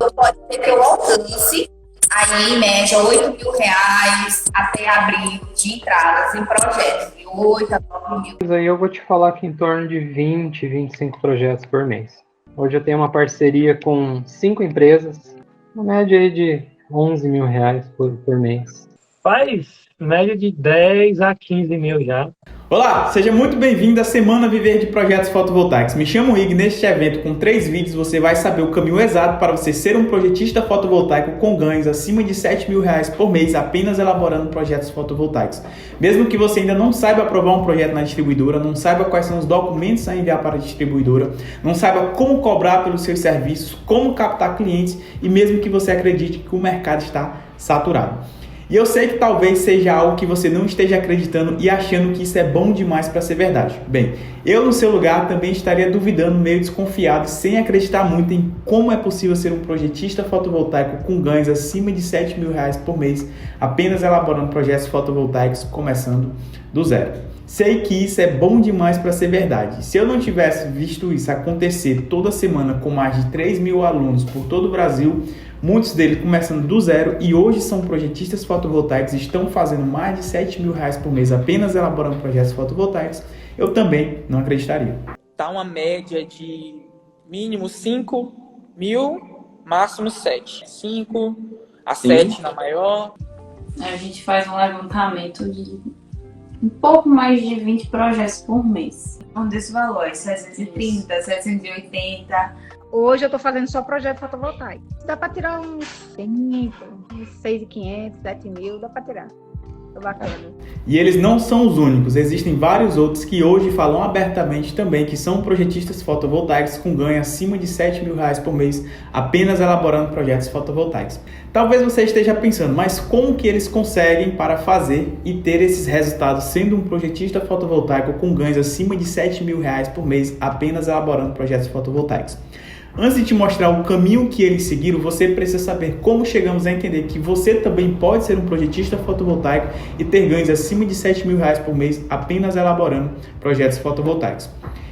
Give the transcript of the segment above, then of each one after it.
então pode ser que eu alcance aí, em média, R$ 8.000 até abril de entradas em projetos, de 8 a 9 mil. Mas aí eu vou te falar que em torno de 20, 25 projetos por mês. Hoje eu tenho uma parceria com 5 empresas, uma média aí de R$ 11.000 por mês. Faz média de 10 a 15 mil já. Olá, seja muito bem-vindo à Semana Viver de Projetos Fotovoltaicos. Me chamo Ig. Neste evento, com 3 vídeos, você vai saber o caminho exato para você ser um projetista fotovoltaico com ganhos acima de R$ 7.000 por mês apenas elaborando projetos fotovoltaicos. Mesmo que você ainda não saiba aprovar um projeto na distribuidora, não saiba quais são os documentos a enviar para a distribuidora, não saiba como cobrar pelos seus serviços, como captar clientes e mesmo que você acredite que o mercado está saturado. E eu sei que talvez seja algo que você não esteja acreditando e achando que isso é bom demais para ser verdade. Bem, eu no seu lugar também estaria duvidando, meio desconfiado, sem acreditar muito em como é possível ser um projetista fotovoltaico com ganhos acima de R$ 7.000 por mês, apenas elaborando projetos fotovoltaicos começando do zero. Sei que isso é bom demais para ser verdade. Se eu não tivesse visto isso acontecer toda semana com mais de 3.000 alunos por todo o Brasil, muitos deles começando do zero e hoje são projetistas fotovoltaicos e estão fazendo mais de R$ 7.000 por mês apenas elaborando projetos fotovoltaicos, eu também não acreditaria. Tá uma média de mínimo 5 mil, máximo 7. 5 a 7 na maior. A gente faz um levantamento de um pouco mais de 20 projetos por mês. Um desses valores, 730, 780. Hoje eu estou fazendo só projeto fotovoltaico. Dá para tirar uns 5, uns 6.500, 7.000, dá para tirar. Tô bacana. E eles não são os únicos, existem vários outros que hoje falam abertamente também que são projetistas fotovoltaicos com ganho acima de R$ 7.000 por mês, apenas elaborando projetos fotovoltaicos. Talvez você esteja pensando, mas como que eles conseguem para fazer e ter esses resultados sendo um projetista fotovoltaico com ganhos acima de R$ 7.000 por mês, apenas elaborando projetos fotovoltaicos? Antes de te mostrar o caminho que eles seguiram, você precisa saber como chegamos a entender que você também pode ser um projetista fotovoltaico e ter ganhos acima de R$ 7.000 por mês apenas elaborando projetos fotovoltaicos.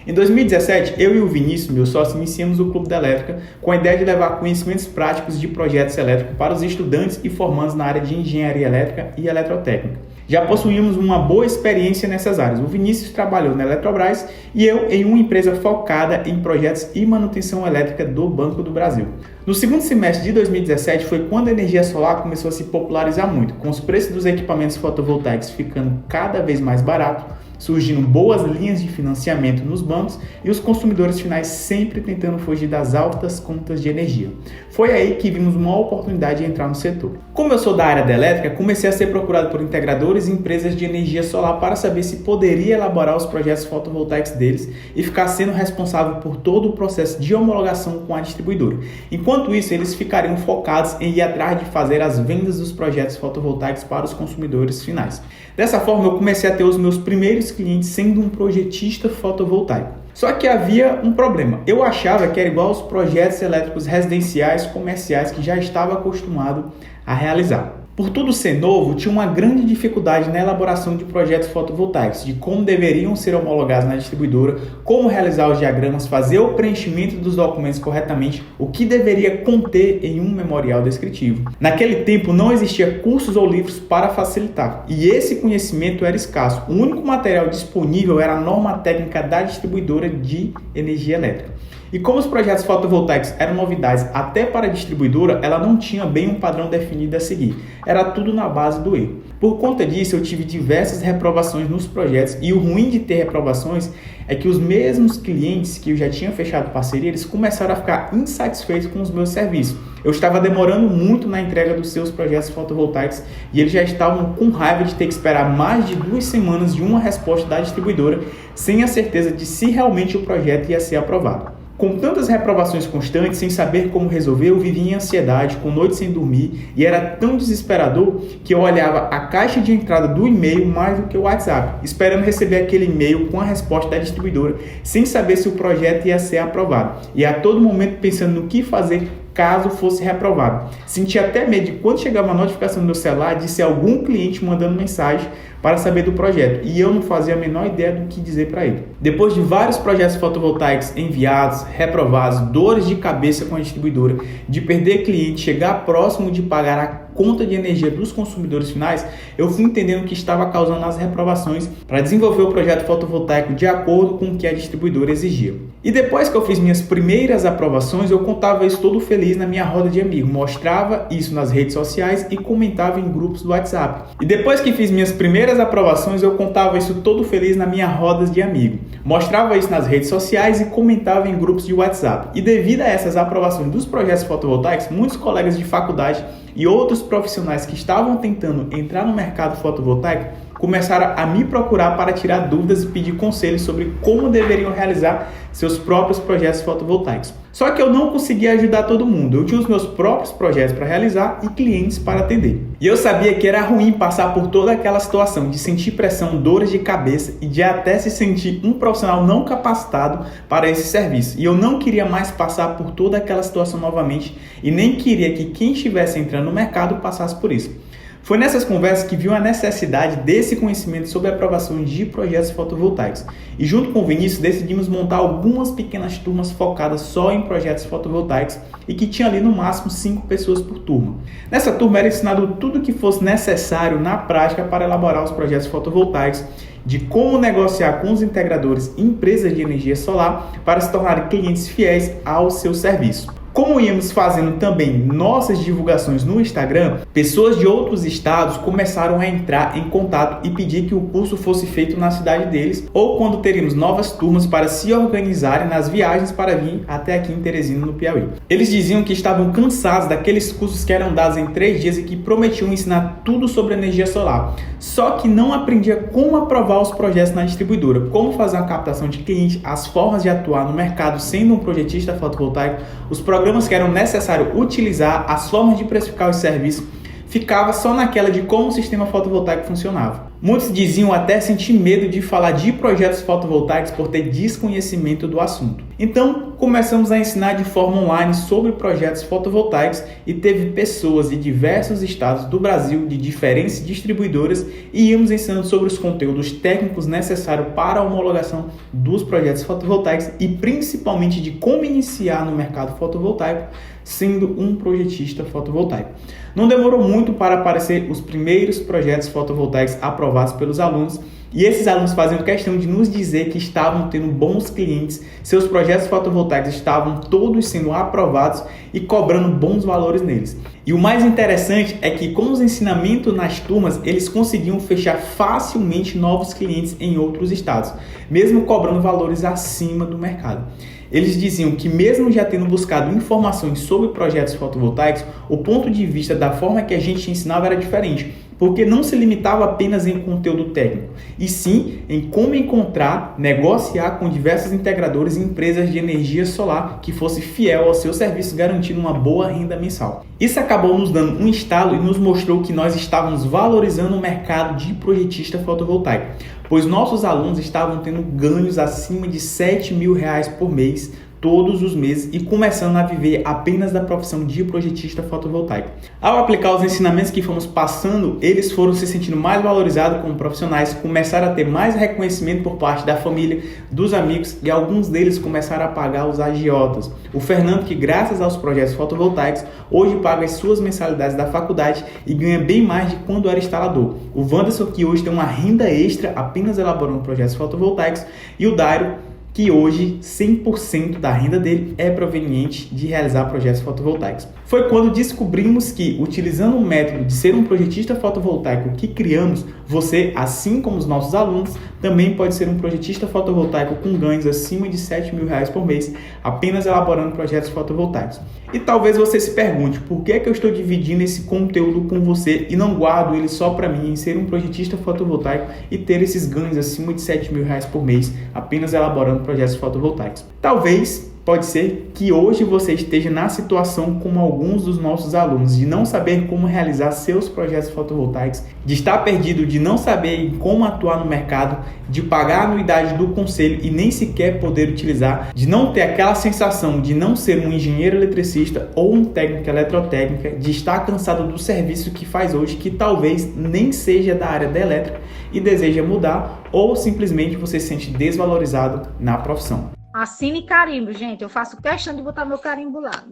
Em 2017, eu e o Vinícius, meu sócio, iniciamos o Clube da Elétrica com a ideia de levar conhecimentos práticos de projetos elétricos para os estudantes e formandos na área de engenharia elétrica e eletrotécnica. Já possuímos uma boa experiência nessas áreas. O Vinícius trabalhou na Eletrobras e eu em uma empresa focada em projetos e manutenção elétrica do Banco do Brasil. No segundo semestre de 2017 foi quando a energia solar começou a se popularizar muito, com os preços dos equipamentos fotovoltaicos ficando cada vez mais baratos, surgindo boas linhas de financiamento nos bancos e os consumidores finais sempre tentando fugir das altas contas de energia. Foi aí que vimos uma oportunidade de entrar no setor. Como eu sou da área da elétrica, comecei a ser procurado por integradores e empresas de energia solar para saber se poderia elaborar os projetos fotovoltaicos deles e ficar sendo responsável por todo o processo de homologação com a distribuidora. Enquanto isso, eles ficariam focados em ir atrás de fazer as vendas dos projetos fotovoltaicos para os consumidores finais. Dessa forma, eu comecei a ter os meus primeiros clientes sendo um projetista fotovoltaico. Só que havia um problema. Eu achava que era igual aos projetos elétricos residenciais, comerciais que já estava acostumado a realizar. Por tudo ser novo, tinha uma grande dificuldade na elaboração de projetos fotovoltaicos, de como deveriam ser homologados na distribuidora, como realizar os diagramas, fazer o preenchimento dos documentos corretamente, o que deveria conter em um memorial descritivo. Naquele tempo não existia cursos ou livros para facilitar, e esse conhecimento era escasso. O único material disponível era a norma técnica da distribuidora de energia elétrica. E como os projetos fotovoltaicos eram novidades até para a distribuidora, ela não tinha bem um padrão definido a seguir. Era tudo na base do erro. Por conta disso, eu tive diversas reprovações nos projetos e o ruim de ter reprovações é que os mesmos clientes que eu já tinha fechado parceria, eles começaram a ficar insatisfeitos com os meus serviços. Eu estava demorando muito na entrega dos seus projetos fotovoltaicos e eles já estavam com raiva de ter que esperar mais de 2 semanas de uma resposta da distribuidora sem a certeza de se realmente o projeto ia ser aprovado. Com tantas reprovações constantes, sem saber como resolver, eu vivia em ansiedade, com noites sem dormir, e era tão desesperador que eu olhava a caixa de entrada do e-mail mais do que o WhatsApp, esperando receber aquele e-mail com a resposta da distribuidora, sem saber se o projeto ia ser aprovado. E a todo momento pensando no que fazer caso fosse reprovado. Senti até medo de quando chegava uma notificação no meu celular de ser algum cliente mandando mensagem para saber do projeto, e eu não fazia a menor ideia do que dizer para ele. Depois de vários projetos fotovoltaicos enviados, reprovados, dores de cabeça com a distribuidora, de perder cliente, chegar próximo de pagar a conta de energia dos consumidores finais, eu fui entendendo o que estava causando as reprovações para desenvolver o projeto fotovoltaico de acordo com o que a distribuidora exigia. E depois que eu fiz minhas primeiras aprovações, eu contava isso todo feliz na minha roda de amigos, mostrava isso nas redes sociais e comentava em grupos do WhatsApp. E depois que fiz minhas primeiras aprovações, eu contava isso todo feliz na minha roda de amigos, mostrava isso nas redes sociais e comentava em grupos de WhatsApp. E devido a essas aprovações dos projetos fotovoltaicos, muitos colegas de faculdade e outros profissionais que estavam tentando entrar no mercado fotovoltaico começaram a me procurar para tirar dúvidas e pedir conselhos sobre como deveriam realizar seus próprios projetos fotovoltaicos. Só que eu não conseguia ajudar todo mundo. Eu tinha os meus próprios projetos para realizar e clientes para atender. E eu sabia que era ruim passar por toda aquela situação de sentir pressão, dores de cabeça e de até se sentir um profissional não capacitado para esse serviço. E eu não queria mais passar por toda aquela situação novamente e nem queria que quem estivesse entrando no mercado passasse por isso. Foi nessas conversas que vi a necessidade desse conhecimento sobre a aprovação de projetos fotovoltaicos. E junto com o Vinícius decidimos montar algumas pequenas turmas focadas só em projetos fotovoltaicos e que tinha ali no máximo 5 pessoas por turma. Nessa turma era ensinado tudo o que fosse necessário na prática para elaborar os projetos fotovoltaicos, de como negociar com os integradores e empresas de energia solar para se tornarem clientes fiéis ao seu serviço. Como íamos fazendo também nossas divulgações no Instagram, pessoas de outros estados começaram a entrar em contato e pedir que o curso fosse feito na cidade deles, ou quando teríamos novas turmas para se organizarem nas viagens para vir até aqui em Teresina, no Piauí. Eles diziam que estavam cansados daqueles cursos que eram dados em 3 dias e que prometiam ensinar tudo sobre energia solar, só que não aprendia como aprovar os projetos na distribuidora, como fazer uma captação de cliente, as formas de atuar no mercado sendo um projetista fotovoltaico, os programas que eram necessários utilizar, as formas de precificar os serviços, ficava só naquela de como o sistema fotovoltaico funcionava. Muitos diziam até sentir medo de falar de projetos fotovoltaicos por ter desconhecimento do assunto. Então, começamos a ensinar de forma online sobre projetos fotovoltaicos e teve pessoas de diversos estados do Brasil, de diferentes distribuidoras, e íamos ensinando sobre os conteúdos técnicos necessários para a homologação dos projetos fotovoltaicos e principalmente de como iniciar no mercado fotovoltaico sendo um projetista fotovoltaico. Não demorou muito para aparecer os primeiros projetos fotovoltaicos aprovados pelos alunos, e esses alunos faziam questão de nos dizer que estavam tendo bons clientes, seus projetos fotovoltaicos estavam todos sendo aprovados e cobrando bons valores neles. E o mais interessante é que com os ensinamentos nas turmas, eles conseguiam fechar facilmente novos clientes em outros estados, mesmo cobrando valores acima do mercado. Eles diziam que mesmo já tendo buscado informações sobre projetos fotovoltaicos, o ponto de vista da forma que a gente ensinava era diferente, porque não se limitava apenas em conteúdo técnico, e sim em como encontrar, negociar com diversos integradores e empresas de energia solar que fosse fiel ao seu serviço, garantindo uma boa renda mensal. Isso acabou nos dando um estalo e nos mostrou que nós estávamos valorizando o mercado de projetista fotovoltaico, pois nossos alunos estavam tendo ganhos acima de R$7 mil por mês, todos os meses, e começando a viver apenas da profissão de projetista fotovoltaico. Ao aplicar os ensinamentos que fomos passando, eles foram se sentindo mais valorizados como profissionais, começaram a ter mais reconhecimento por parte da família, dos amigos, e alguns deles começaram a pagar os agiotas. O Fernando, que graças aos projetos fotovoltaicos, hoje paga as suas mensalidades da faculdade e ganha bem mais de quando era instalador. O Wanderson, que hoje tem uma renda extra apenas elaborando projetos fotovoltaicos, e o Dairo, que hoje 100% da renda dele é proveniente de realizar projetos fotovoltaicos. Foi quando descobrimos que, utilizando o método de ser um projetista fotovoltaico que criamos, você, assim como os nossos alunos, também pode ser um projetista fotovoltaico com ganhos acima de R$7 mil por mês, apenas elaborando projetos fotovoltaicos. E talvez você se pergunte, por que eu estou dividindo esse conteúdo com você e não guardo ele só para mim, em ser um projetista fotovoltaico e ter esses ganhos acima de R$7 mil por mês, apenas elaborando projetos fotovoltaicos? Talvez pode ser que hoje você esteja na situação como alguns dos nossos alunos, de não saber como realizar seus projetos fotovoltaicos, de estar perdido, de não saber como atuar no mercado, de pagar a anuidade do conselho e nem sequer poder utilizar, de não ter aquela sensação de não ser um engenheiro eletricista ou um técnico eletrotécnica, de estar cansado do serviço que faz hoje, que talvez nem seja da área da elétrica e deseja mudar, ou simplesmente você se sente desvalorizado na profissão. Assine carimbo, gente. Eu faço questão de botar meu carimbo lá.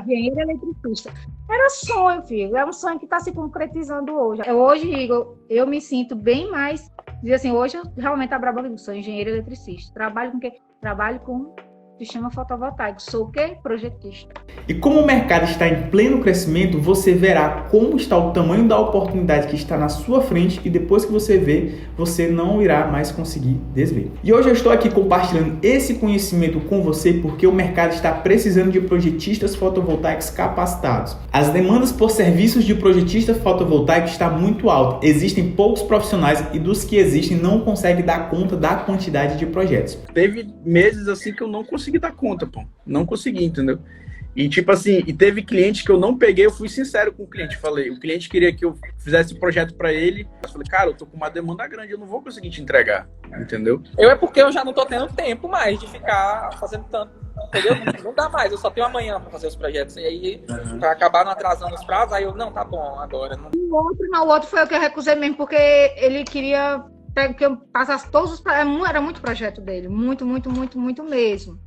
Engenheiro eletricista. Era sonho, filho. É um sonho que está se concretizando hoje. Hoje, Igor, eu me sinto bem mais... Dizer assim, hoje eu realmente abro a boca, sou engenheiro eletricista. Trabalho com o quê? Trabalho com sistema fotovoltaico. Sou o quê? Projetista. E como o mercado está em pleno crescimento, você verá como está o tamanho da oportunidade que está na sua frente e depois que você vê, você não irá mais conseguir desver. E hoje eu estou aqui compartilhando esse conhecimento com você porque o mercado está precisando de projetistas fotovoltaicos capacitados. As demandas por serviços de projetista fotovoltaico está muito alta. Existem poucos profissionais e dos que existem não conseguem dar conta da quantidade de projetos. Teve meses assim que eu não consegui dar conta, pô. Não consegui, entendeu? E tipo assim, e teve cliente que eu não peguei, eu fui sincero com o cliente, falei, o cliente queria que eu fizesse o projeto pra ele, eu falei, cara, eu tô com uma demanda grande, eu não vou conseguir te entregar, entendeu? É porque eu já não tô tendo tempo mais de ficar fazendo tanto, entendeu? Não dá mais, eu só tenho amanhã pra fazer os projetos, e aí, pra acabar não atrasando os prazos, aí eu, não, tá bom, agora. Não... O outro foi o que eu recusei mesmo, porque ele queria que eu passasse todos os... Era muito projeto dele, muito mesmo.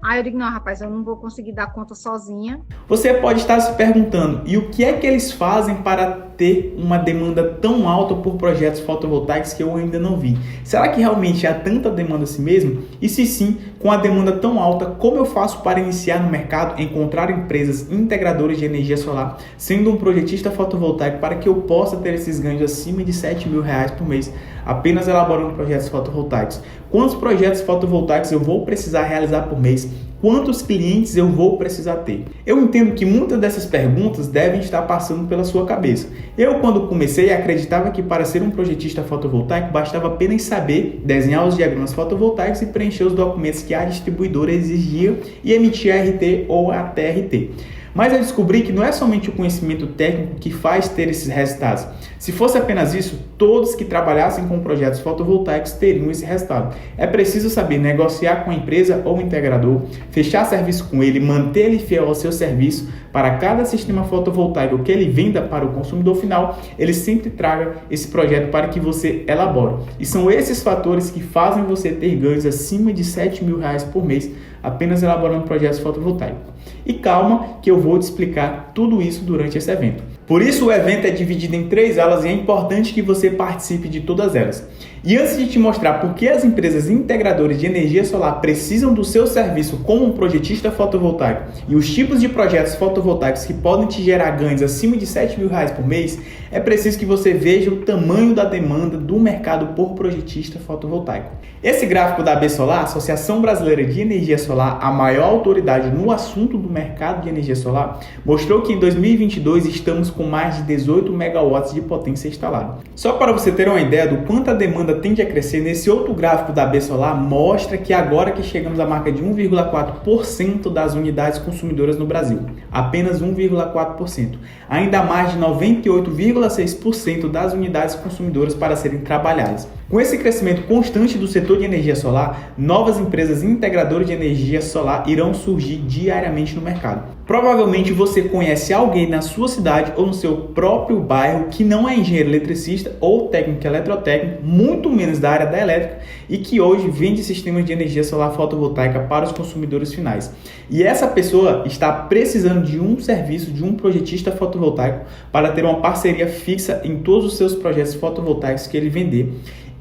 Aí eu digo, não, rapaz, eu não vou conseguir dar conta sozinha. Você pode estar se perguntando, e o que é que eles fazem para ter uma demanda tão alta por projetos fotovoltaicos que eu ainda não vi? Será que realmente há tanta demanda assim mesmo? E se sim, com a demanda tão alta, como eu faço para iniciar no mercado, encontrar empresas integradoras de energia solar, sendo um projetista fotovoltaico, para que eu possa ter esses ganhos acima de R$7.000 por mês, apenas elaborando projetos fotovoltaicos? Quantos projetos fotovoltaicos eu vou precisar realizar por mês? Quantos clientes eu vou precisar ter? Eu entendo que muitas dessas perguntas devem estar passando pela sua cabeça. Eu, quando comecei, acreditava que para ser um projetista fotovoltaico bastava apenas saber desenhar os diagramas fotovoltaicos e preencher os documentos que a distribuidora exigia e emitir a RT ou a TRT. Mas eu descobri que não é somente o conhecimento técnico que faz ter esses resultados. Se fosse apenas isso, todos que trabalhassem com projetos fotovoltaicos teriam esse resultado. É preciso saber negociar com a empresa ou integrador, fechar serviço com ele, manter ele fiel ao seu serviço. Para cada sistema fotovoltaico que ele venda para o consumidor final, ele sempre traga esse projeto para que você elabore. E são esses fatores que fazem você ter ganhos acima de R$7.000 por mês, apenas elaborando projetos fotovoltaicos. E calma que eu vou te explicar tudo isso durante esse evento. Por isso o evento é dividido em 3 aulas e é importante que você participe de todas elas. E antes de te mostrar por que as empresas integradoras de energia solar precisam do seu serviço como um projetista fotovoltaico e os tipos de projetos fotovoltaicos que podem te gerar ganhos acima de R$7.000 por mês, é preciso que você veja o tamanho da demanda do mercado por projetista fotovoltaico. Esse gráfico da AB Solar, Associação Brasileira de Energia Solar, a maior autoridade no assunto do mercado de energia solar, mostrou que em 2022 estamos com mais de 18 megawatts de potência instalada. Só para você ter uma ideia do quanto a demanda tende a crescer, nesse outro gráfico da AB Solar mostra que agora que chegamos à marca de 1,4% das unidades consumidoras no Brasil, apenas 1,4%, ainda mais de 98,6% das unidades consumidoras para serem trabalhadas. Com esse crescimento constante do setor de energia solar, novas empresas integradoras de energia solar irão surgir diariamente no mercado. Provavelmente você conhece alguém na sua cidade ou no seu próprio bairro que não é engenheiro eletricista ou técnico eletrotécnico, muito menos da área da elétrica, e que hoje vende sistemas de energia solar fotovoltaica para os consumidores finais. E essa pessoa está precisando de um serviço de um projetista fotovoltaico para ter uma parceria fixa em todos os seus projetos fotovoltaicos que ele vender,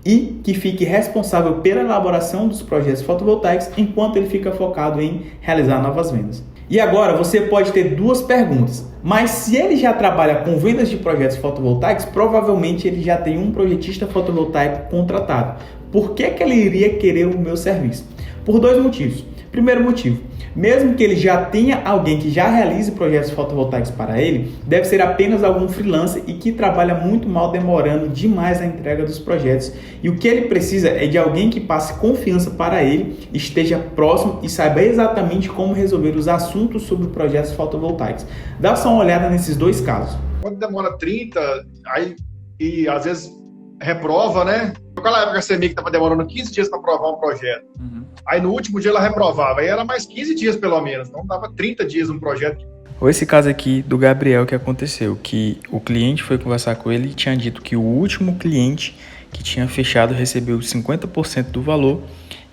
e que fique responsável pela elaboração dos projetos fotovoltaicos enquanto ele fica focado em realizar novas vendas. E agora você pode ter 2 perguntas, mas se ele já trabalha com vendas de projetos fotovoltaicos, provavelmente ele já tem um projetista fotovoltaico contratado. Por que ele iria querer o meu serviço? Por 2 motivos. Primeiro motivo, Mesmo que ele já tenha alguém que já realize projetos fotovoltaicos para ele, deve ser apenas algum freelancer e que trabalha muito mal, demorando demais a entrega dos projetos. E o que ele precisa é de alguém que passe confiança para ele, esteja próximo e saiba exatamente como resolver os assuntos sobre projetos fotovoltaicos. Dá só uma olhada nesses dois casos. Quando demora 30, aí e às vezes reprova, né? Naquela época a CEMIG estava demorando 15 dias para aprovar um projeto. Aí no último dia ela reprovava, aí era mais 15 dias pelo menos, então dava 30 dias um projeto. Ou esse caso aqui do Gabriel que aconteceu, que o cliente foi conversar com ele e tinha dito que o último cliente que tinha fechado recebeu 50% do valor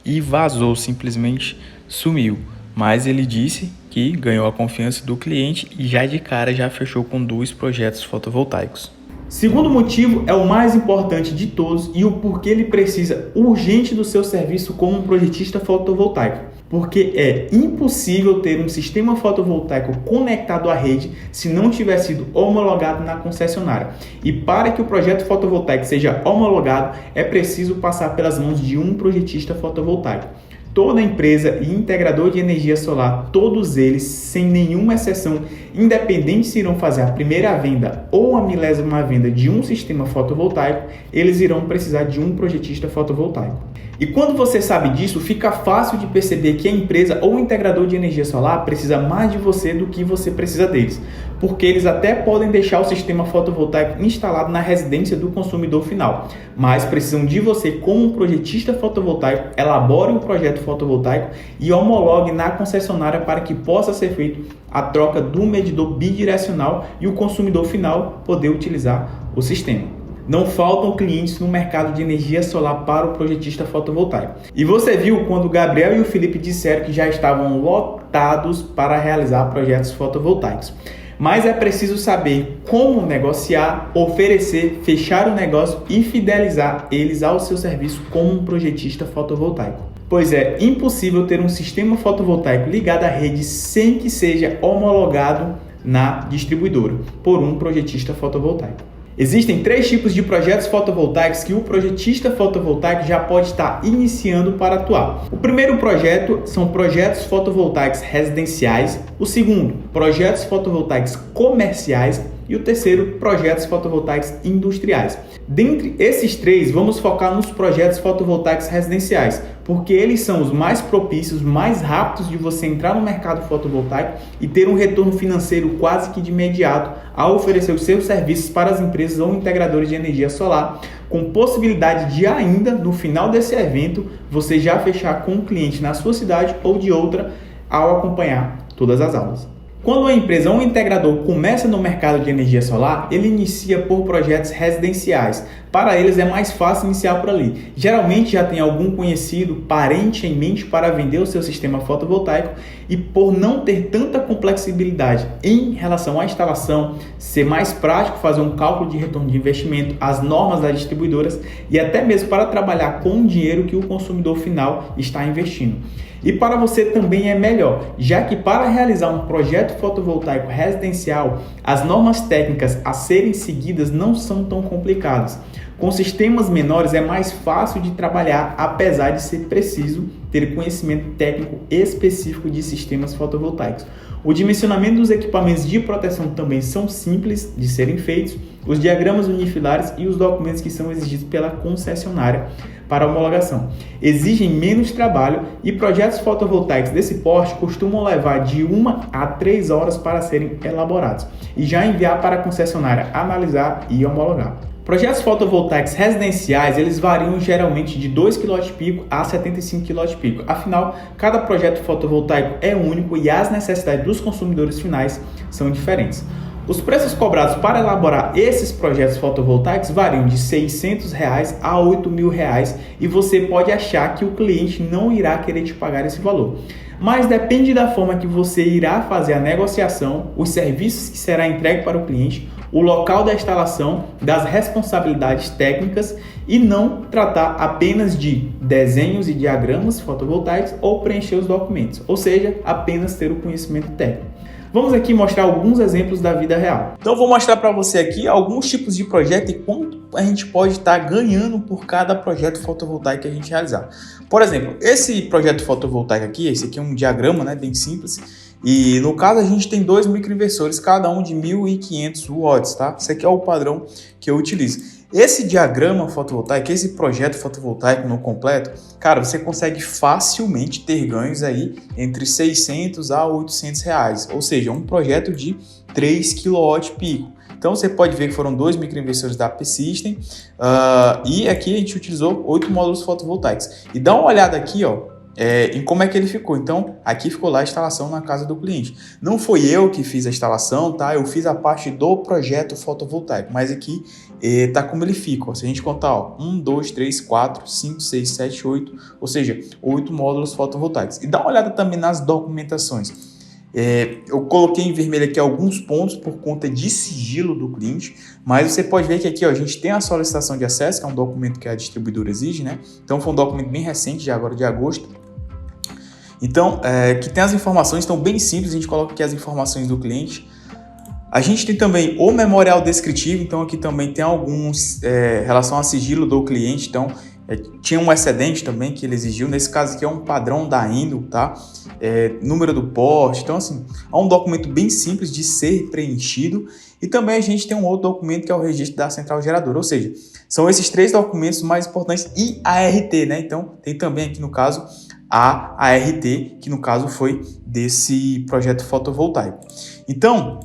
e vazou, simplesmente sumiu. Mas ele disse que ganhou a confiança do cliente e já de cara já fechou com 2 projetos fotovoltaicos. Segundo motivo é o mais importante de todos e o porquê ele precisa urgente do seu serviço como um projetista fotovoltaico. Porque é impossível ter um sistema fotovoltaico conectado à rede se não tiver sido homologado na concessionária. E para que o projeto fotovoltaico seja homologado, é preciso passar pelas mãos de um projetista fotovoltaico. Toda empresa e integrador de energia solar, todos eles, sem nenhuma exceção, independente se irão fazer a primeira venda ou a milésima venda de um sistema fotovoltaico, eles irão precisar de um projetista fotovoltaico. E quando você sabe disso, fica fácil de perceber que a empresa ou o integrador de energia solar precisa mais de você do que você precisa deles, porque eles até podem deixar o sistema fotovoltaico instalado na residência do consumidor final, mas precisam de você como um projetista fotovoltaico, elabore um projeto fotovoltaico e homologue na concessionária para que possa ser feito a troca do medidor bidirecional e o consumidor final poder utilizar o sistema. Não faltam clientes no mercado de energia solar para o projetista fotovoltaico. E você viu quando o Gabriel e o Felipe disseram que já estavam lotados para realizar projetos fotovoltaicos. Mas é preciso saber como negociar, oferecer, fechar o negócio e fidelizar eles ao seu serviço como um projetista fotovoltaico. Pois é impossível ter um sistema fotovoltaico ligado à rede sem que seja homologado na distribuidora por um projetista fotovoltaico. Existem 3 tipos de projetos fotovoltaicos que o projetista fotovoltaico já pode estar iniciando para atuar. O primeiro projeto são projetos fotovoltaicos residenciais, o segundo, projetos fotovoltaicos comerciais e o terceiro, projetos fotovoltaicos industriais. Dentre esses 3, vamos focar nos projetos fotovoltaicos residenciais, porque eles são os mais propícios, mais rápidos de você entrar no mercado fotovoltaico e ter um retorno financeiro quase que de imediato ao oferecer os seus serviços para as empresas ou integradores de energia solar, com possibilidade de ainda, no final desse evento, você já fechar com um cliente na sua cidade ou de outra ao acompanhar todas as aulas. Quando uma empresa ou um integrador começa no mercado de energia solar, ele inicia por projetos residenciais. Para eles é mais fácil iniciar por ali. Geralmente já tem algum conhecido, parente em mente para vender o seu sistema fotovoltaico e por não ter tanta complexibilidade em relação à instalação, ser mais prático fazer um cálculo de retorno de investimento, as normas das distribuidoras e até mesmo para trabalhar com o dinheiro que o consumidor final está investindo. E para você também é melhor, já que para realizar um projeto fotovoltaico residencial, as normas técnicas a serem seguidas não são tão complicadas. Com sistemas menores é mais fácil de trabalhar, apesar de ser preciso ter conhecimento técnico específico de sistemas fotovoltaicos. O dimensionamento dos equipamentos de proteção também são simples de serem feitos, os diagramas unifilares e os documentos que são exigidos pela concessionária para homologação exigem menos trabalho e projetos fotovoltaicos desse porte costumam levar de 1 a 3 horas para serem elaborados e já enviar para a concessionária analisar e homologar. Projetos fotovoltaicos residenciais, eles variam geralmente de 2 kW a 75 kW. Afinal, cada projeto fotovoltaico é único e as necessidades dos consumidores finais são diferentes. Os preços cobrados para elaborar esses projetos fotovoltaicos variam de R$ 600 a R$ 8.000 e você pode achar que o cliente não irá querer te pagar esse valor. Mas depende da forma que você irá fazer a negociação, os serviços que será entregue para o cliente, o local da instalação, das responsabilidades técnicas e não tratar apenas de desenhos e diagramas fotovoltaicos ou preencher os documentos, ou seja, apenas ter o conhecimento técnico. Vamos aqui mostrar alguns exemplos da vida real. Então vou mostrar para você aqui alguns tipos de projeto e quanto a gente pode estar ganhando por cada projeto fotovoltaico que a gente realizar. Por exemplo, esse projeto fotovoltaico aqui, esse aqui é um diagrama, né, bem simples, e no caso a gente tem 2 microinversores, cada um de 1.500 watts, tá? Esse aqui é o padrão que eu utilizo. Esse diagrama fotovoltaico, esse projeto fotovoltaico no completo, cara, você consegue facilmente ter ganhos aí entre 600 a 800 reais, ou seja, um projeto de 3 kW. Então você pode ver que foram 2 microinversores da P-System e aqui a gente utilizou 8 módulos fotovoltaicos. E dá uma olhada aqui, ó, em como é que ele ficou. Então, aqui ficou lá a instalação na casa do cliente. Não foi eu que fiz a instalação, tá? Eu fiz a parte do projeto fotovoltaico, mas aqui tá como ele fica. Ó. Se a gente contar, ó, 1, 2, 3, 4, 5, 6, 7, 8, ou seja, 8 módulos fotovoltaicos. E dá uma olhada também nas documentações. Eu coloquei em vermelho aqui alguns pontos por conta de sigilo do cliente, mas você pode ver que aqui, ó, a gente tem a solicitação de acesso, que é um documento que a distribuidora exige, né? Então foi um documento bem recente, de agora de agosto. Então, que tem as informações, estão bem simples, a gente coloca aqui as informações do cliente. A gente tem também o memorial descritivo, então aqui também tem alguns relação a sigilo do cliente, então tinha um excedente também que ele exigiu, nesse caso aqui é um padrão da Indo, tá? Número do poste, então assim, é um documento bem simples de ser preenchido. E também a gente tem um outro documento que é o registro da central geradora, ou seja, são esses 3 documentos mais importantes e a ART, né? Então tem também aqui no caso a ART, que no caso foi desse projeto fotovoltaico. Então,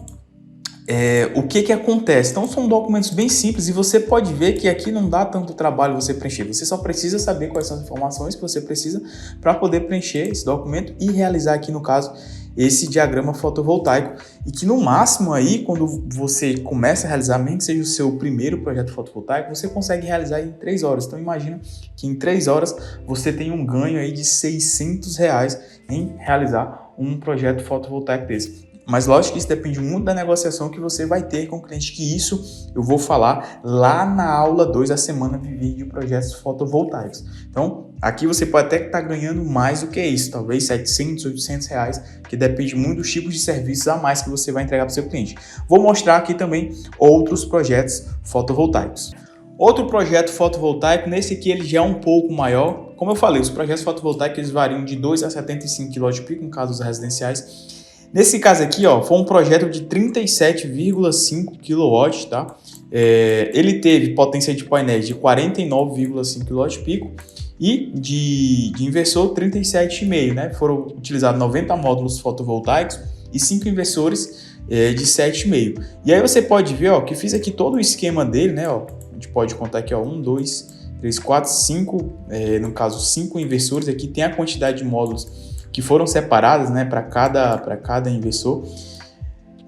o que acontece? Então são documentos bem simples e você pode ver que aqui não dá tanto trabalho você preencher, você só precisa saber quais são as informações que você precisa para poder preencher esse documento e realizar aqui no caso esse diagrama fotovoltaico, e que no máximo aí, quando você começa a realizar, mesmo que seja o seu primeiro projeto fotovoltaico, você consegue realizar em 3 horas. Então imagina que em 3 horas você tem um ganho aí de 600 reais em realizar um projeto fotovoltaico desse. Mas lógico que isso depende muito da negociação que você vai ter com o cliente, que isso eu vou falar lá na aula 2 da semana Viver de Projetos Fotovoltaicos. Então, aqui você pode até estar ganhando mais do que isso, talvez 700, 800 reais, que depende muito dos tipos de serviços a mais que você vai entregar para o seu cliente. Vou mostrar aqui também outros projetos fotovoltaicos. Outro projeto fotovoltaico, nesse aqui ele já é um pouco maior. Como eu falei, os projetos fotovoltaicos eles variam de 2 a 75 kW, no caso dos residenciais. Nesse caso aqui, ó, foi um projeto de 37,5 kW, tá? Ele teve potência de painéis de 49,5 kW e de inversor 37,5, né? Foram utilizados 90 módulos fotovoltaicos e 5 inversores de 7,5. E aí você pode ver, ó, que fiz aqui todo o esquema dele, né? Ó, a gente pode contar aqui, ó, 1, 2, 3, 4, 5, no caso 5 inversores. Aqui tem a quantidade de módulos que foram separadas, né, para cada inversor.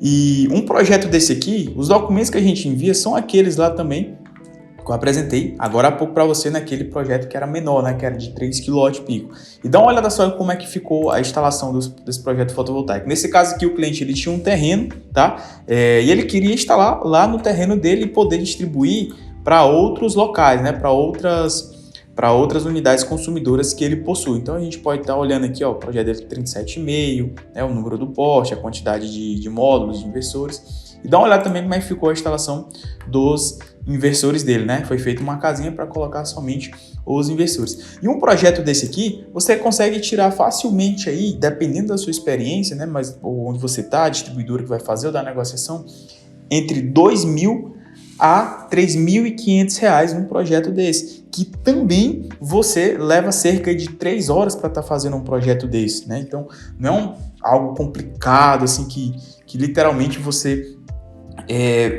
E um projeto desse aqui, os documentos que a gente envia são aqueles lá também que eu apresentei agora há pouco para você naquele projeto que era menor, né, que era de 3 kW. E dá uma olhada só como é que ficou a instalação desse projeto fotovoltaico. Nesse caso aqui o cliente ele tinha um terreno, tá? E ele queria instalar lá no terreno dele e poder distribuir para outros locais, né, para outras unidades consumidoras que ele possui. Então a gente pode estar olhando aqui, ó, o projeto dele 37,5, né, o número do poste, a quantidade de módulos, de inversores. E dá uma olhada também como é que ficou a instalação dos inversores dele, né? Foi feita uma casinha para colocar somente os inversores. E um projeto desse aqui, você consegue tirar facilmente aí, dependendo da sua experiência, né, mas onde você está, a distribuidora que vai fazer ou da negociação, entre 2.000 a 3.500 reais num projeto desse, que também você leva cerca de 3 horas para estar fazendo um projeto desse, né? Então não é algo complicado assim que literalmente você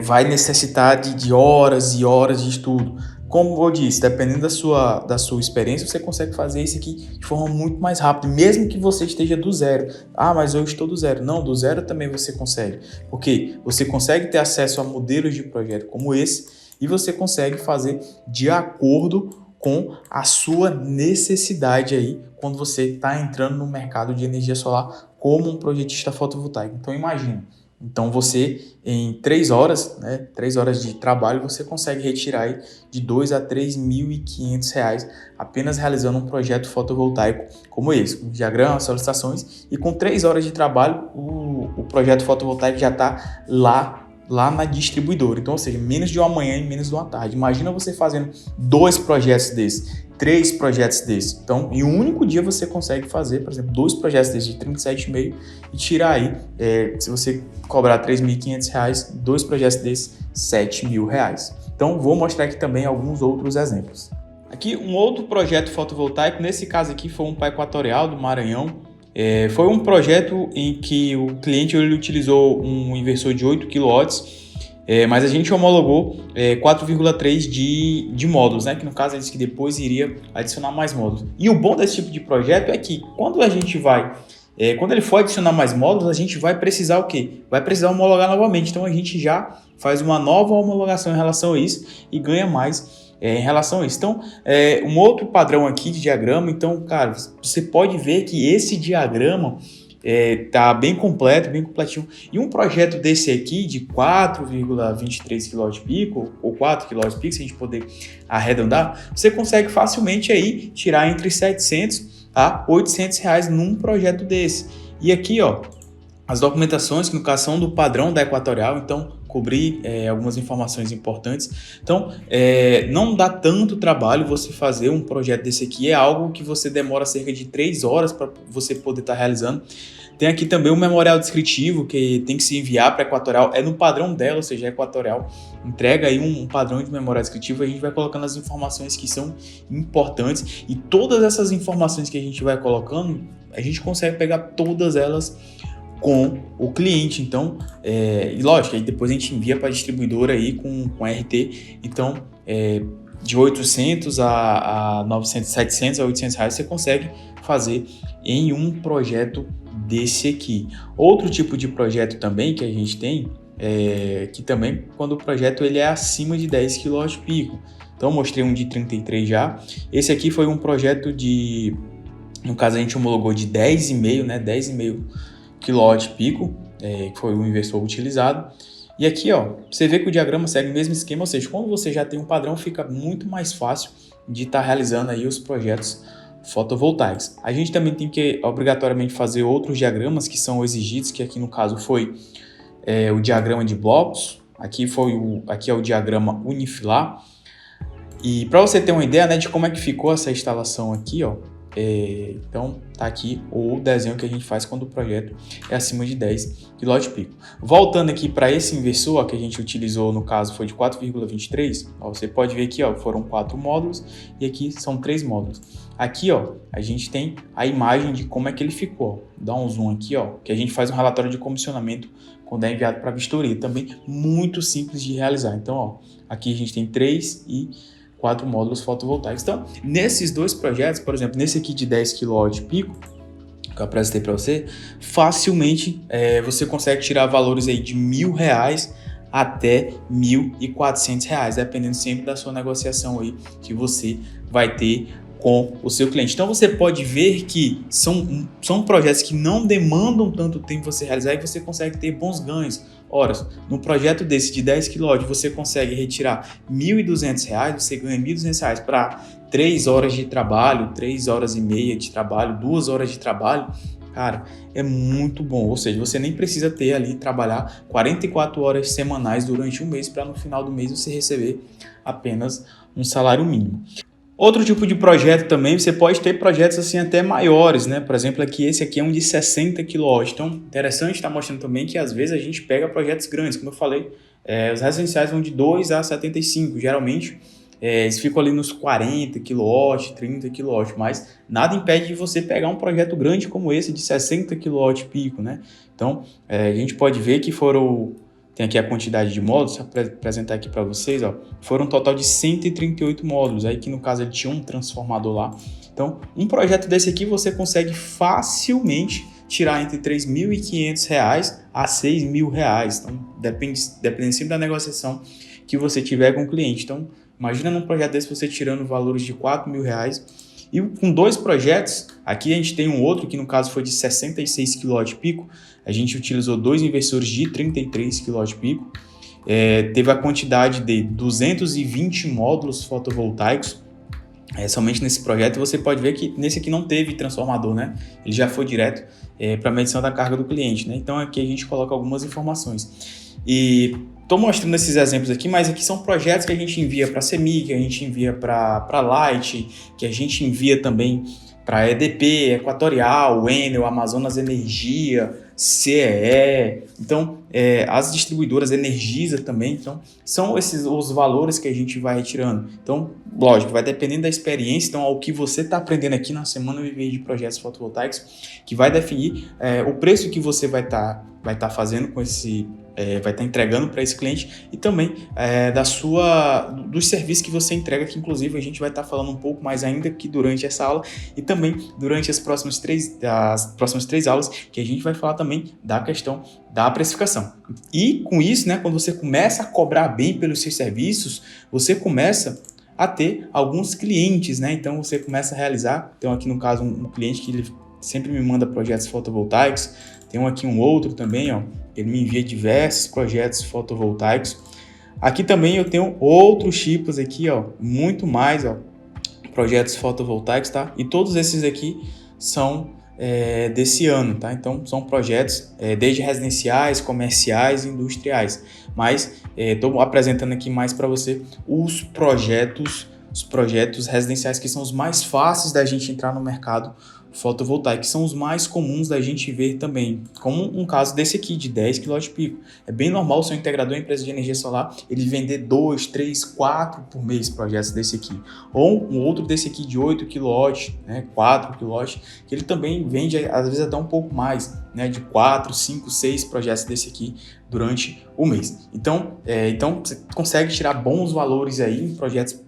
vai necessitar de horas e horas de estudo. Como eu disse, dependendo da sua experiência, você consegue fazer isso aqui de forma muito mais rápida, mesmo que você esteja do zero. Ah, mas eu estou do zero. Não, do zero também você consegue. Porque você consegue ter acesso a modelos de projeto como esse e você consegue fazer de acordo com a sua necessidade aí quando você está entrando no mercado de energia solar como um projetista fotovoltaico. Então imagina. Então você, em 3 horas, né, 3 horas de trabalho, você consegue retirar aí de 2 a 3.500 reais apenas realizando um projeto fotovoltaico como esse, com diagramas, solicitações, e com 3 horas de trabalho o projeto fotovoltaico já está lá lá na distribuidora. Então, ou seja, menos de uma manhã e menos de uma tarde. Imagina você fazendo 2 projetos desses, 3 projetos desses. Então, em um único dia você consegue fazer, por exemplo, 2 projetos desses de 37,5 e tirar aí, se você cobrar R$3.500, 2 projetos desses, R$7.000. Então, vou mostrar aqui também alguns outros exemplos. Aqui, um outro projeto fotovoltaico, nesse caso aqui foi um para Equatorial do Maranhão. Foi um projeto em que o cliente ele utilizou um inversor de 8 kW, mas a gente homologou 4,3 de módulos, né? Que no caso ele disse que depois iria adicionar mais módulos. E o bom desse tipo de projeto é que quando ele for adicionar mais módulos, a gente vai precisar o quê? Vai precisar homologar novamente. Então a gente já faz uma nova homologação em relação a isso e ganha mais em relação a isso. Então, um outro padrão aqui de diagrama. Então, cara, você pode ver que esse diagrama tá bem completo, bem completinho. E um projeto desse aqui de 4,23 kW ou 4 kW, se a gente poder arredondar, você consegue facilmente aí tirar entre R$700 a R$800 num projeto desse. E aqui, ó, as documentações que no caso são do padrão da Equatorial, então cobrir algumas informações importantes. Então, não dá tanto trabalho você fazer um projeto desse aqui, é algo que você demora cerca de 3 horas para você poder estar realizando. Tem aqui também um memorial descritivo que tem que se enviar para a Equatorial, é no padrão dela, ou seja, a Equatorial entrega aí um padrão de memorial descritivo, a gente vai colocando as informações que são importantes e todas essas informações que a gente vai colocando, a gente consegue pegar todas elas com o cliente. Então, e lógico, aí depois a gente envia para a distribuidora aí com RT. Então, de 800 a 900, 700 a 800 reais você consegue fazer em um projeto desse aqui. Outro tipo de projeto também que a gente tem, que também quando o projeto ele é acima de 10 kW. Então, eu mostrei um de 33 já. Esse aqui foi um projeto no caso a gente homologou de 10,5, né? 10,5 kW, que foi o inversor utilizado. E aqui, ó, você vê que o diagrama segue o mesmo esquema, ou seja, quando você já tem um padrão, fica muito mais fácil de estar realizando aí os projetos fotovoltaicos. A gente também tem que obrigatoriamente fazer outros diagramas que são exigidos, que aqui no caso foi o diagrama de blocos, aqui é o diagrama unifilar. E para você ter uma ideia, né, de como é que ficou essa instalação aqui, ó, então tá aqui o desenho que a gente faz quando o projeto é acima de 10 kW. Voltando aqui para esse inversor, ó, que a gente utilizou, no caso foi de 4,23, você pode ver aqui, ó, foram 4 módulos e aqui são 3 módulos. Aqui, ó, a gente tem a imagem de como é que ele ficou. Dá um zoom aqui, ó, que a gente faz um relatório de comissionamento quando é enviado para a vistoria, também muito simples de realizar. Então, ó, aqui a gente tem 3 e 4 módulos fotovoltaicos. Então, nesses dois projetos, por exemplo, nesse aqui de 10 kW que eu apresentei para você, facilmente você consegue tirar valores aí de R$1.000 até R$1.400, dependendo sempre da sua negociação aí que você vai ter com o seu cliente. Então você pode ver que são projetos que não demandam tanto tempo você realizar e você consegue ter bons ganhos. Ora, no projeto desse de 10 kW você consegue retirar R$1.200, você ganha R$1.200 para 3 horas de trabalho, 3 horas e meia de trabalho, 2 horas de trabalho. Cara, é muito bom, ou seja, você nem precisa ter ali, trabalhar 44 horas semanais durante um mês para no final do mês você receber apenas um salário mínimo. Outro tipo de projeto também, você pode ter projetos assim até maiores, né? Por exemplo, esse aqui é um de 60 kW. Então, interessante estar mostrando também que às vezes a gente pega projetos grandes. Como eu falei, os residenciais vão de 2 a 75. Geralmente, eles ficam ali nos 40 kW, 30 kW. Mas nada impede de você pegar um projeto grande como esse de 60 kW pico, né? Então, a gente pode ver que tem aqui a quantidade de módulos, vou apresentar aqui para vocês, ó. Foram um total de 138 módulos, aí que no caso ele tinha um transformador lá. Então, um projeto desse aqui você consegue facilmente tirar entre R$3.500 a R$6.000. Então, depende sempre da negociação que você tiver com o cliente. Então, imagina num projeto desse você tirando valores de R$4.000. E com 2 projetos, aqui a gente tem um outro que no caso foi de 66 kW pico, a gente utilizou 2 inversores de 33 kW pico, teve a quantidade de 220 módulos fotovoltaicos, somente nesse projeto. Você pode ver que nesse aqui não teve transformador, né? Ele já foi direto para a medição da carga do cliente, né? Então aqui a gente coloca algumas informações. E estou mostrando esses exemplos aqui, mas aqui são projetos que a gente envia para a CEMIG, que a gente envia para Light, que a gente envia também para EDP, Equatorial, Enel, Amazonas Energia, CEE, então as distribuidoras, Energisa também, então são esses os valores que a gente vai retirando. Então, lógico, vai dependendo da experiência, então ao que você está aprendendo aqui na Semana Viver de Projetos Fotovoltaicos, que vai definir o preço que você vai estar fazendo com esse, vai estar entregando para esse cliente e também dos serviços que você entrega, que inclusive a gente vai estar falando um pouco mais ainda aqui durante essa aula e também durante as próximas três aulas, que a gente vai falar também da questão da precificação. E com isso, né, quando você começa a cobrar bem pelos seus serviços, você começa a ter alguns clientes, né? Então você começa a realizar, então aqui no caso um cliente que ele sempre me manda projetos fotovoltaicos, tem aqui um outro também, ó, ele me envia diversos projetos fotovoltaicos. Aqui também eu tenho outros tipos aqui, ó, muito mais, ó, projetos fotovoltaicos, tá? E todos esses aqui são desse ano, tá? Então são projetos desde residenciais, comerciais e industriais, mas estou apresentando aqui mais para você os projetos residenciais, que são os mais fáceis da gente entrar no mercado fotovoltaico, que são os mais comuns da gente ver também, como um caso desse aqui de 10 kW. É bem normal o seu integrador, empresa de energia solar, ele vender 2, 3, 4 por mês projetos desse aqui, ou um outro desse aqui de 8 kW, né, 4 kW, que ele também vende às vezes até um pouco mais, né, de 4, 5, 6 projetos desse aqui durante o mês. Então você consegue tirar bons valores aí em projetos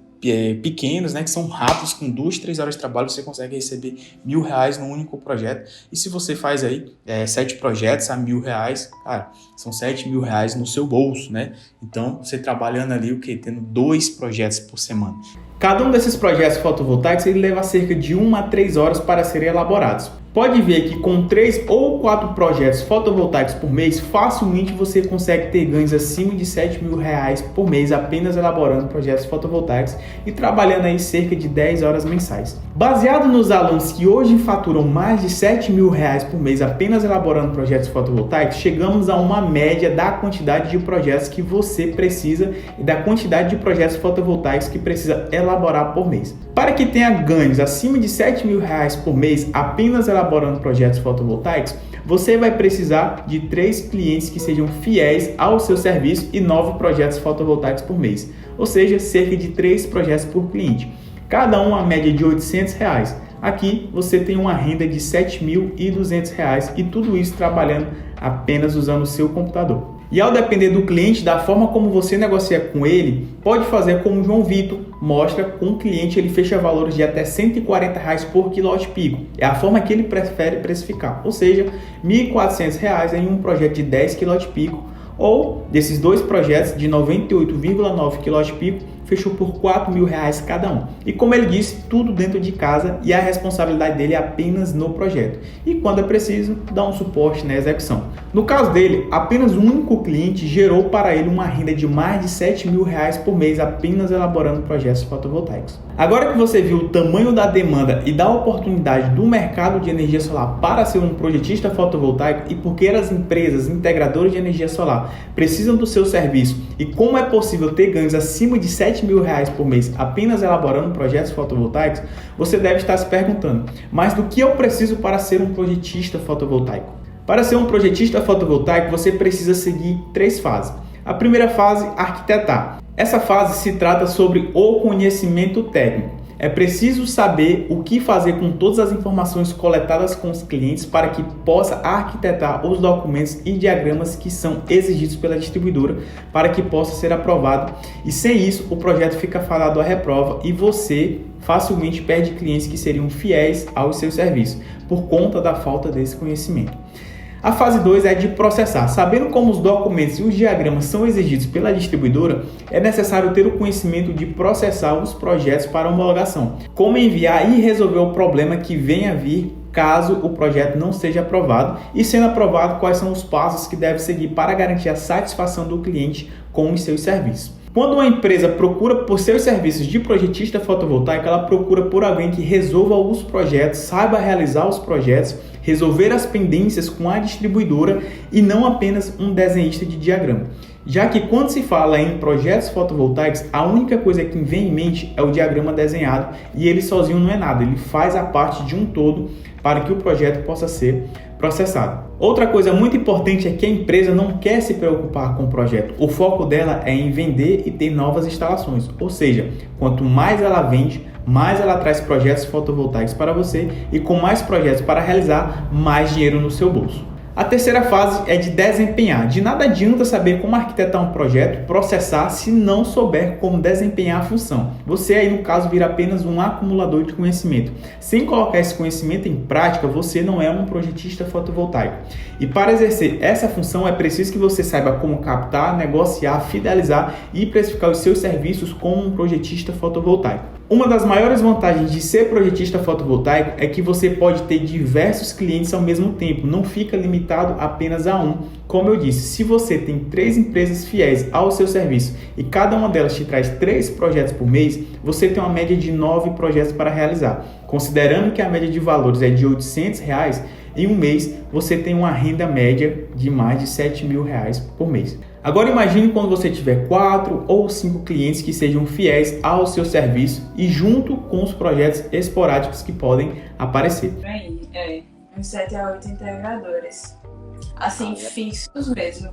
pequenos, né, que são rápidos, com 2, 3 horas de trabalho você consegue receber R$1.000 num único projeto. E se você faz aí 7 projetos a R$1.000, cara, são R$7.000 no seu bolso, né? Então você trabalhando ali tendo 2 projetos por semana. Cada um desses projetos fotovoltaicos ele leva cerca de 1 a 3 horas para serem elaborados. Pode ver que com 3 ou 4 projetos fotovoltaicos por mês, facilmente você consegue ter ganhos acima de R$7.000 por mês apenas elaborando projetos fotovoltaicos e trabalhando aí cerca de 10 horas mensais. Baseado nos alunos que hoje faturam mais de R$7.000 por mês apenas elaborando projetos fotovoltaicos, chegamos a uma média da quantidade de projetos que você precisa e da quantidade de projetos fotovoltaicos que precisa elaborar por mês. Para que tenha ganhos acima de R$7.000 por mês apenas elaborando projetos fotovoltaicos, você vai precisar de 3 clientes que sejam fiéis ao seu serviço e 9 projetos fotovoltaicos por mês, ou seja, cerca de 3 projetos por cliente, cada um a média de R$800. Aqui você tem uma renda de R$7.200 e tudo isso trabalhando apenas usando o seu computador. E ao depender do cliente, da forma como você negocia com ele, pode fazer como o João Vitor mostra, com o cliente ele fecha valores de até R$140 por kWp. É a forma que ele prefere precificar, ou seja, R$1.400 em um projeto de 10 kWp, ou desses 2 projetos de 98,9 kWp, fechou por R$4.000 cada um. E como ele disse, tudo dentro de casa e a responsabilidade dele é apenas no projeto. E quando é preciso, dá um suporte na execução. No caso dele, apenas um único cliente gerou para ele uma renda de mais de R$7.000 por mês apenas elaborando projetos fotovoltaicos. Agora que você viu o tamanho da demanda e da oportunidade do mercado de energia solar para ser um projetista fotovoltaico e porque as empresas integradoras de energia solar precisam do seu serviço e como é possível ter ganhos acima de R$7.000 por mês apenas elaborando projetos fotovoltaicos, você deve estar se perguntando, mas do que eu preciso para ser um projetista fotovoltaico? Para ser um projetista fotovoltaico, você precisa seguir 3 fases. A primeira fase, arquitetar. Essa fase se trata sobre o conhecimento técnico. É preciso saber o que fazer com todas as informações coletadas com os clientes para que possa arquitetar os documentos e diagramas que são exigidos pela distribuidora para que possa ser aprovado. E sem isso, o projeto fica fadado à reprova e você facilmente perde clientes que seriam fiéis aos seus serviços por conta da falta desse conhecimento. A fase 2 é de processar. Sabendo como os documentos e os diagramas são exigidos pela distribuidora, é necessário ter o conhecimento de processar os projetos para homologação, como enviar e resolver o problema que venha a vir caso o projeto não seja aprovado, e sendo aprovado, quais são os passos que deve seguir para garantir a satisfação do cliente com os seus serviços. Quando uma empresa procura por seus serviços de projetista fotovoltaico, ela procura por alguém que resolva os projetos, saiba realizar os projetos, resolver as pendências com a distribuidora e não apenas um desenhista de diagrama. já que quando se fala em projetos fotovoltaicos, a única coisa que vem em mente é o diagrama desenhado e ele sozinho não é nada, ele faz a parte de um todo para que o projeto possa ser processado. Outra coisa muito importante é que a empresa não quer se preocupar com o projeto, o foco dela é em vender e ter novas instalações, ou seja, quanto mais ela vende, mais ela traz projetos fotovoltaicos para você e com mais projetos para realizar, mais dinheiro no seu bolso. A terceira fase é de desempenhar. De nada adianta saber como arquitetar um projeto, processar, se não souber como desempenhar a função. Você aí, no caso, vira apenas um acumulador de conhecimento. Sem colocar esse conhecimento em prática, você não é um projetista fotovoltaico. E para exercer essa função, é preciso que você saiba como captar, negociar, fidelizar e precificar os seus serviços como um projetista fotovoltaico. Uma das maiores vantagens de ser projetista fotovoltaico é que você pode ter diversos clientes ao mesmo tempo, não fica limitado apenas a um. Como eu disse, se você tem 3 empresas fiéis ao seu serviço e cada uma delas te traz 3 projetos por mês, você tem uma média de 9 projetos para realizar. Considerando que a média de valores é de R$800, em um mês você tem uma renda média de mais de R$7.000 por mês. Agora imagine quando você tiver 4 ou 5 clientes que sejam fiéis ao seu serviço e junto com os projetos esporádicos que podem aparecer. Uns 7 a 8 integradores, assim, fixos mesmo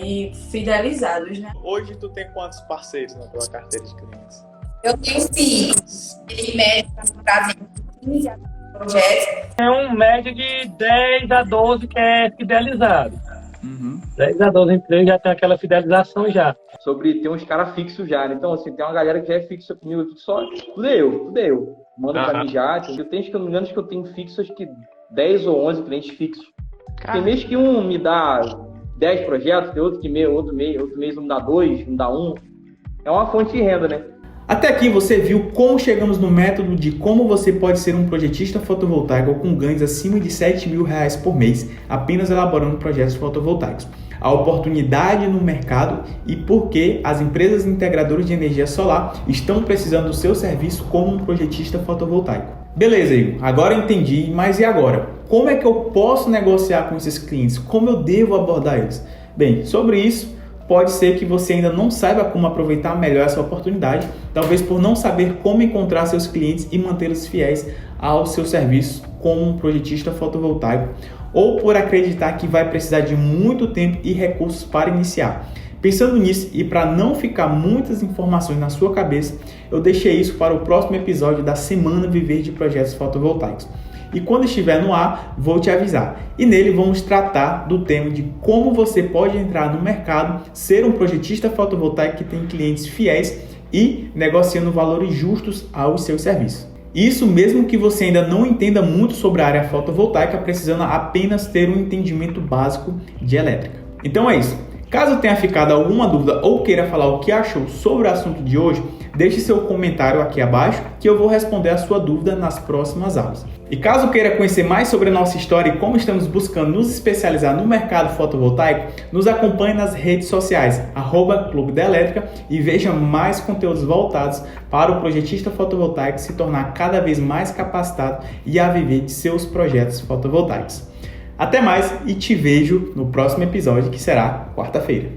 e fidelizados, né? Hoje tu tem quantos parceiros na tua carteira de clientes? Eu tenho 5. Ele mede para 15 projetos. É um médio de 10 a 12 que é fidelizado. 10 a 12 empresas já tem aquela fidelização já. Sobre ter uns caras fixos já, né? Então, assim, tem uma galera que já é fixa comigo, só tudo eu. Manda pra mim já. Eu tenho, acho que eu não me engano, que eu tenho fixo, acho que 10 ou 11 clientes fixos. Tem mês que um me dá 10 projetos, tem outro que outro mês um me dá 2, um dá 1. É uma fonte de renda, né? Até aqui você viu como chegamos no método de como você pode ser um projetista fotovoltaico com ganhos acima de R$7.000 por mês, apenas elaborando projetos fotovoltaicos. A oportunidade no mercado e por que as empresas integradoras de energia solar estão precisando do seu serviço como um projetista fotovoltaico. Beleza, Igor, agora eu entendi, mas e agora? Como é que eu posso negociar com esses clientes? Como eu devo abordar eles? Bem, sobre isso, pode ser que você ainda não saiba como aproveitar melhor essa oportunidade, talvez por não saber como encontrar seus clientes e mantê-los fiéis ao seu serviço como um projetista fotovoltaico, ou por acreditar que vai precisar de muito tempo e recursos para iniciar. Pensando nisso e para não ficar muitas informações na sua cabeça, eu deixei isso para o próximo episódio da Semana Viver de Projetos Fotovoltaicos. E quando estiver no ar, vou te avisar. E nele vamos tratar do tema de como você pode entrar no mercado, ser um projetista fotovoltaico que tem clientes fiéis e negociando valores justos aos seus serviços. Isso mesmo que você ainda não entenda muito sobre a área fotovoltaica, precisando apenas ter um entendimento básico de elétrica. Então é isso. Caso tenha ficado alguma dúvida ou queira falar o que achou sobre o assunto de hoje, deixe seu comentário aqui abaixo que eu vou responder a sua dúvida nas próximas aulas. E caso queira conhecer mais sobre a nossa história e como estamos buscando nos especializar no mercado fotovoltaico, nos acompanhe nas redes sociais, @Clube da Elétrica, e veja mais conteúdos voltados para o projetista fotovoltaico se tornar cada vez mais capacitado e a viver de seus projetos fotovoltaicos. Até mais e te vejo no próximo episódio, que será quarta-feira.